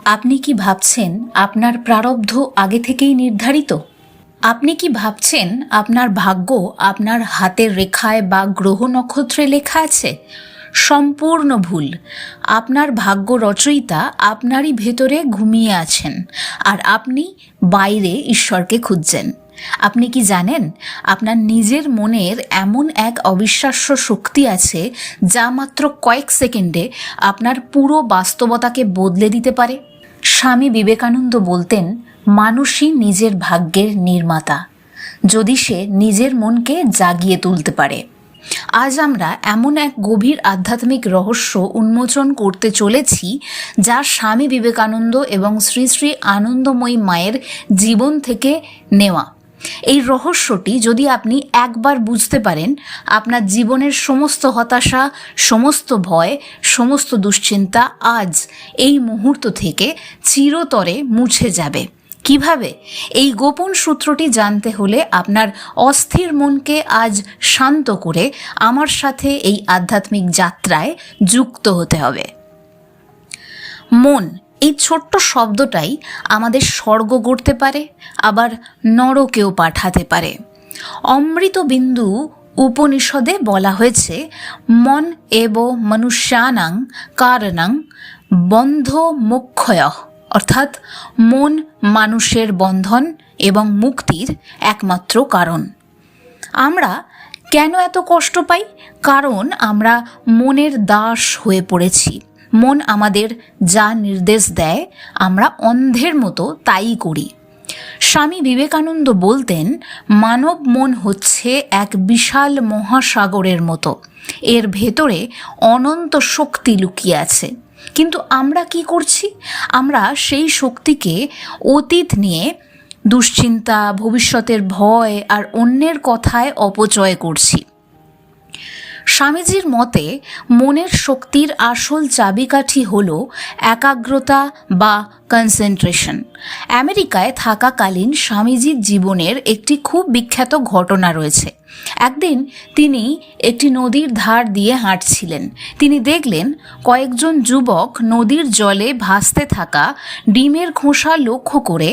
আপনি কি ভাবছেন আপনার প্রারব্ধ আগে থেকেই নির্ধারিত? আপনি কি ভাবছেন আপনার ভাগ্য আপনার হাতের রেখায় বা গ্রহ নক্ষত্রে লেখা আছে? সম্পূর্ণ ভুল। আপনার ভাগ্য রচয়িতা আপনারই ভেতরে ঘুমিয়ে আছেন, আর আপনি বাইরে ঈশ্বরকে খুঁজছেন। আপনি কি জানেন আপনার নিজের মনের এমন এক অবিশ্বাস্য শক্তি আছে যা মাত্র কয়েক সেকেন্ডে আপনার পুরো বাস্তবতাকে বদলে দিতে পারে? স্বামী বিবেকানন্দ বলতেন, মানুষই নিজের ভাগ্যের নির্মাতা, যদি সে নিজের মনকে জাগিয়ে তুলতে পারে। আজ আমরা এমন এক গভীর আধ্যাত্মিক রহস্য উন্মোচন করতে চলেছি যা স্বামী বিবেকানন্দ এবং শ্রী শ্রী আনন্দময়ী মায়ের জীবন থেকে নেওয়া। এই রহস্যটি যদি আপনি একবার বুঝতে পারেন, আপনার জীবনের সমস্ত হতাশা, সমস্ত ভয়, সমস্ত দুশ্চিন্তা আজ এই মুহূর্ত থেকে চিরতরে মুছে যাবে। কিভাবে? এই গোপন সূত্রটি জানতে হলে আপনার অস্থির মনকে আজ শান্ত করে আমার সাথে এই আধ্যাত্মিক যাত্রায় যুক্ত হতে হবে। মন, এই ছোট্ট শব্দটাই আমাদের স্বর্গ গড়তে পারে, আবার নরকেও পাঠাতে পারে। অমৃত বিন্দু উপনিষদে বলা হয়েছে, মন এব মনুষ্যানাং কারণং বন্ধ মোক্ষয়ঃ, অর্থাৎ মন মানুষের বন্ধন এবং মুক্তির একমাত্র কারণ। আমরা কেন এত কষ্ট পাই? কারণ আমরা মনের দাস হয়ে পড়েছি। মন আমাদের যা নির্দেশ দেয় আমরা অন্ধের মতো তাই করি। স্বামী বিবেকানন্দ বলতেন, মানব মন হচ্ছে এক বিশাল মহাসাগরের মতো, এর ভেতরে অনন্ত শক্তি লুকিয়ে আছে। কিন্তু আমরা কি করছি? আমরা সেই শক্তিকে অতীত নিয়ে দুশ্চিন্তা, ভবিষ্যতের ভয় আর অন্যের কথায় অপচয় করছি। স্বামীজির মতে মনের শক্তির আসল চাবিকাঠি হল একাগ্রতা বা কনসেন্ট্রেশন। আমেরিকায় থাকাকালীন স্বামীজির জীবনের একটি খুব বিখ্যাত ঘটনা রয়েছে। একদিন তিনি একটি নদীর ধার দিয়ে হাঁটছিলেন। তিনি দেখলেন কয়েকজন যুবক নদীর জলে ভাসতে থাকা ডিমের খোসা লক্ষ্য করে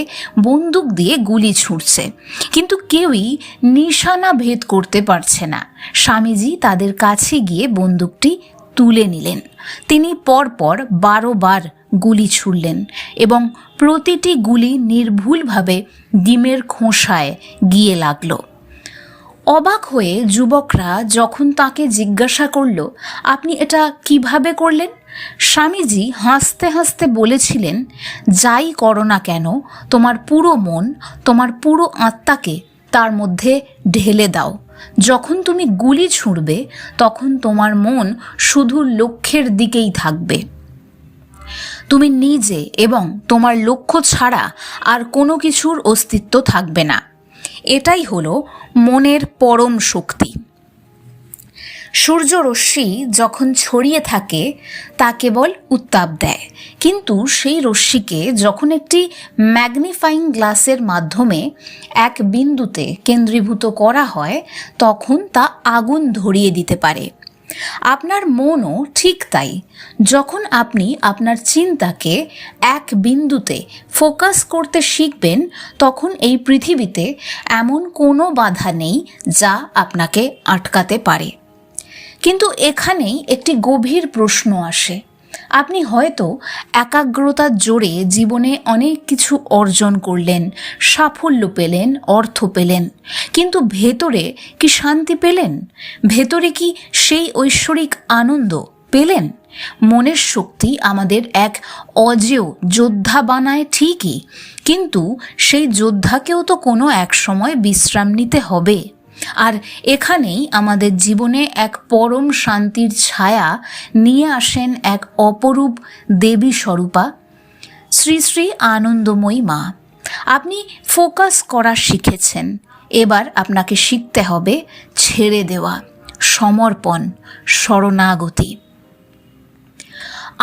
বন্দুক দিয়ে গুলি ছুঁড়ছে, কিন্তু কেউই নিশানা ভেদ করতে পারছে না। স্বামীজি তাদের কাছে গিয়ে বন্দুকটি তুলে নিলেন। তিনি পরপর 12 বার গুলি ছুড়লেন এবং প্রতিটি গুলি নির্ভুলভাবে ডিমের খোসায় গিয়ে লাগলো। অবাক হয়ে যুবকরা যখন তাকে জিজ্ঞাসা করল, আপনি এটা কিভাবে করলেন? স্বামীজি হাসতে হাসতে বলেছিলেন, যাই করো না কেন, তোমার পুরো মন, তোমার পুরো আত্মাকে তার মধ্যে ঢেলে দাও। যখন তুমি গুলি ছুঁড়বে তখন তোমার মন শুধু লক্ষ্যের দিকেই থাকবে। তুমি নিজে এবং তোমার লক্ষ্য ছাড়া আর কোনো কিছুর অস্তিত্ব থাকবে না। এটাই হলো মনের পরম শক্তি। সূর্যরশ্মি যখন ছড়িয়ে থাকে তা কেবল উত্তাপ দেয়, কিন্তু সেই রশ্মিকে যখন একটি ম্যাগনিফাইং গ্লাসের মাধ্যমে এক বিন্দুতে কেন্দ্রীভূত করা হয় তখন তা আগুন ধরিয়ে দিতে পারে। আপনার মনও ঠিক তাই। যখন আপনি আপনার চিন্তাকে এক বিন্দুতে ফোকাস করতে শিখবেন তখন এই পৃথিবীতে এমন কোনো বাধা নেই যা আপনাকে আটকাতে পারে। কিন্তু এখানেই একটি গভীর প্রশ্ন আসে। আপনি হয়তো একাগ্রতার জোরে জীবনে অনেক কিছু অর্জন করলেন, সাফল্য পেলেন, অর্থ পেলেন, কিন্তু ভেতরে কি শান্তি পেলেন? ভেতরে কি সেই ঐশ্বরিক আনন্দ পেলেন? মনের শক্তি আমাদের এক অজেয় যোদ্ধা বানায় ঠিকই, কিন্তু সেই যোদ্ধাকেও তো কোনো এক সময় বিশ্রাম নিতে হবে। আর এখানেই আমাদের জীবনে এক পরম শান্তির ছায়া নিয়ে আসেন এক অপরূপ দেবী স্বরূপা, শ্রী শ্রী আনন্দময়ী মা। আপনি ফোকাস করা শিখেছেন, এবার আপনাকে শিখতে হবে ছেড়ে দেওয়া, সমর্পণ, শরণাগতি।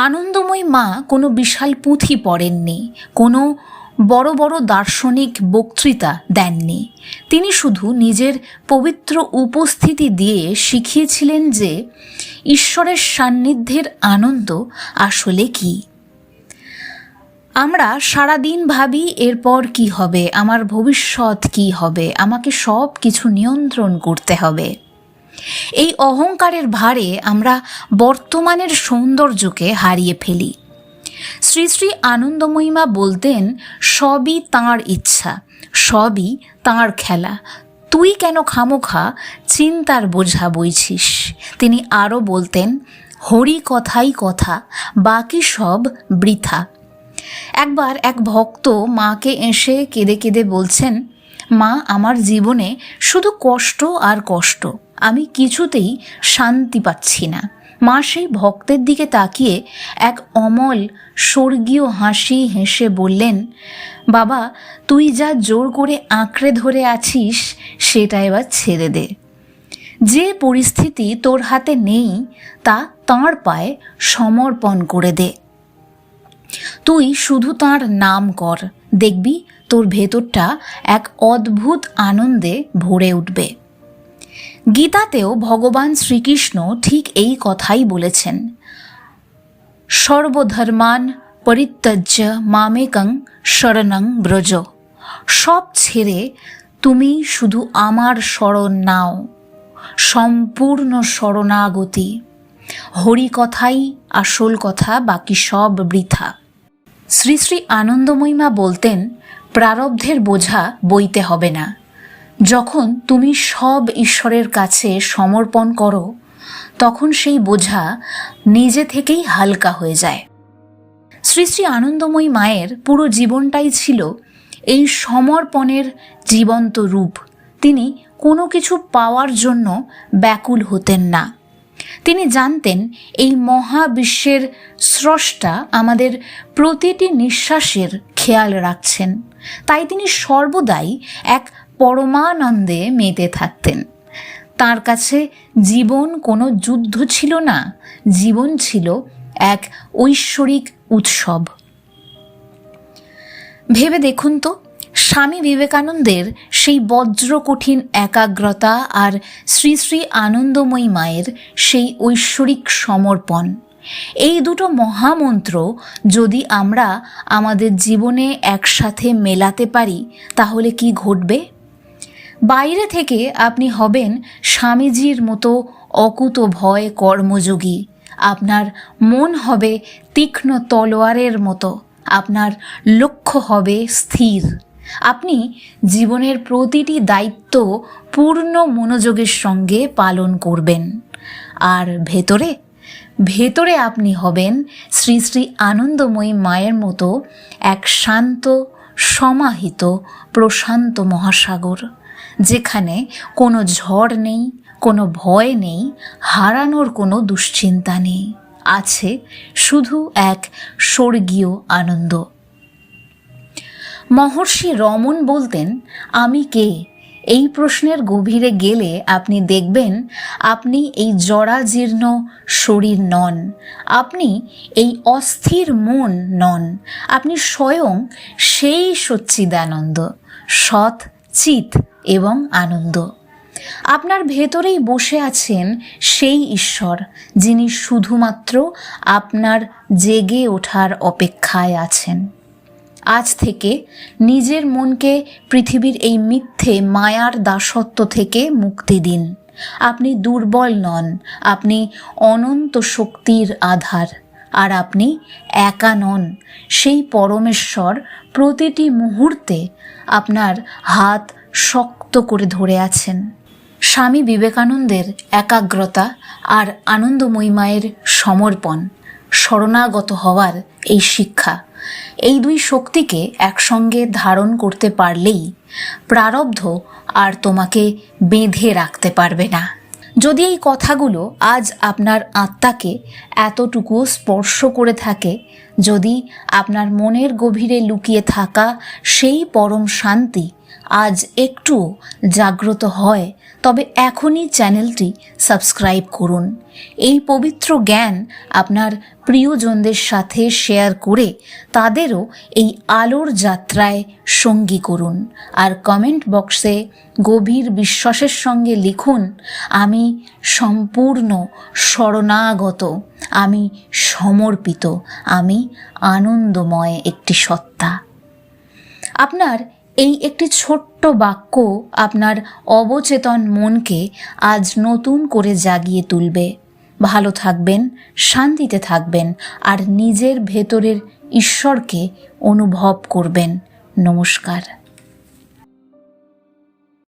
আনন্দময়ী মা কোনো বিশাল পুঁথি পড়েননি, কোনো বড় বড় দার্শনিক বক্তৃতা দেননি। তিনি শুধু নিজের পবিত্র উপস্থিতি দিয়ে শিখিয়েছিলেন যে ঈশ্বরের সান্নিধ্যের আনন্দ আসলে কি। আমরা সারাদিন ভাবি এরপর কি হবে, আমার ভবিষ্যৎ কি হবে, আমাকে সব কিছু নিয়ন্ত্রণ করতে হবে। এই অহংকারের ভারে আমরা বর্তমানের সৌন্দর্যকে হারিয়ে ফেলি। শ্রী শ্রী আনন্দময়ীমা বলতেন, সবই তাঁর ইচ্ছা, সবই তাঁর খেলা, তুই কেন খামোখা চিন্তার বোঝা বইছিস। তিনি আরও বলতেন, হরি কথাই কথা, বাকি সব বৃথা। একবার এক ভক্ত মাকে এসে কেঁদে কেঁদে বলছেন, মা, আমার জীবনে শুধু কষ্ট আর কষ্ট, আমি কিছুতেই শান্তি পাচ্ছি না। মা সেই ভক্তের দিকে তাকিয়ে এক অমল স্বর্গীয় হাসি হেসে বললেন, বাবা, তুই যা জোর করে আঁকড়ে ধরে আছিস সেটা এবার ছেড়ে দে। যে পরিস্থিতি তোর হাতে নেই তা তাঁর পায়ে সমর্পণ করে দে। তুই শুধু তাঁর নাম কর, দেখবি তোর ভেতরটা এক অদ্ভুত আনন্দে ভরে উঠবে। গীতাতেও ভগবান শ্রীকৃষ্ণ ঠিক এই কথাই বলেছেন, সর্বধর্মান পরিত্যজ্য মামেকং শরণং ব্রজ। সব ছেড়ে তুমি শুধু আমার শরণ নাও, সম্পূর্ণ শরণাগতি। হরি কথাই আসল কথা, বাকি সব বৃথা। শ্রী শ্রী আনন্দময়ীমা বলতেন, প্রারব্ধের বোঝা বইতে হবে না। যখন তুমি সব ঈশ্বরের কাছে সমর্পণ করো, তখন সেই বোঝা নিজে থেকেই হালকা হয়ে যায়। শ্রী শ্রী আনন্দময়ী মায়ের পুরো জীবনটাই ছিল এই সমর্পণের জীবন্ত রূপ। তিনি কোনো কিছু পাওয়ার জন্য ব্যাকুল হতেন না। তিনি জানতেন এই মহাবিশ্বের স্রষ্টা আমাদের প্রতিটি নিঃশ্বাসের খেয়াল রাখছেন, তাই তিনি সর্বদাই এক পরমানন্দে মেতে থাকতেন। তার কাছে জীবন কোনো যুদ্ধ ছিল না, জীবন ছিল এক ঐশ্বরিক উৎসব। ভেবে দেখুন তো, স্বামী বিবেকানন্দের সেই বজ্রকঠিন একাগ্রতা আর শ্রী শ্রী আনন্দময়ী মায়ের সেই ঐশ্বরিক সমর্পণ, এই দুটো মহামন্ত্র যদি আমরা আমাদের জীবনে একসাথে মেলাতে পারি, তাহলে কি ঘটবে? বাইরে থেকে আপনি হবেন স্বামীজির মতো অকুত ভয় কর্মযোগী, আপনার মন হবে তীক্ষ্ণ তলোয়ারের মতো, আপনার লক্ষ্য হবে স্থির, আপনি জীবনের প্রতিটি দায়িত্ব পূর্ণ মনোযোগের সঙ্গে পালন করবেন। আর ভেতরে আপনি হবেন শ্রী শ্রী আনন্দময়ী মায়ের মতো এক শান্ত, সমাহিত, প্রশান্ত মহাসাগর, যেখানে কোনো ঝড় নেই, কোনো ভয় নেই, হারানোর কোনো দুশ্চিন্তা নেই, আছে শুধু এক স্বর্গীয় আনন্দ। মহর্ষি রমন বলতেন, আমি কে? এই প্রশ্নের গভীরে গেলে আপনি দেখবেন আপনি এই জরাজীর্ণ শরীর নন, আপনি এই অস্থির মন নন, আপনি স্বয়ং সেই সচ্চিদানন্দ, সৎ চিৎ এবং আনন্দ। আপনার ভেতরেই বসে আছেন সেই ঈশ্বর, যিনি শুধুমাত্র আপনার জেগে ওঠার অপেক্ষায় আছেন। আজ থেকে নিজের মনকে পৃথিবীর এই মিথ্যে মায়ার দাসত্ব থেকে মুক্তি দিন। আপনি দুর্বল নন, আপনি অনন্ত শক্তির আধার, আর আপনি একা নন। সেই পরমেশ্বর প্রতিটি মুহূর্তে আপনার হাত শক্ত করে ধরে আছেন। স্বামী বিবেকানন্দের একাগ্রতা আর আনন্দময়ী মায়ের সমর্পণ, শরণাগত হওয়ার এই শিক্ষা, এই দুই শক্তিকে একসঙ্গে ধারণ করতে পারলেই প্রারব্ধ আর তোমাকে বেঁধে রাখতে পারবে না। যদি এই কথাগুলো আজ আপনার আত্মাকে এতটুকু স্পর্শ করে থাকে, যদি আপনার মনের গভীরে লুকিয়ে থাকা সেই পরম শান্তি আজ একটু জাগ্রত হয়, তবে এখনই চ্যানেলটি সাবস্ক্রাইব করুন। এই পবিত্র জ্ঞান আপনার প্রিয়জনদের সাথে শেয়ার করে তাদেরও এই আলোর যাত্রায় সঙ্গী করুন। আর কমেন্ট বক্সে গভীর বিশ্বাসের সঙ্গে লিখুন, আমি সম্পূর্ণ শরণাগত, আমি সমর্পিত, আমি আনন্দময় একটি সত্তা। আপনার এই একটি ছোট্ট বাক্য আপনার অবচেতন মনকে আজ নতুন করে জাগিয়ে তুলবে। ভালো থাকবেন, শান্তিতে থাকবেন আর নিজের ভেতরের ঈশ্বরকে অনুভব করবেন। নমস্কার।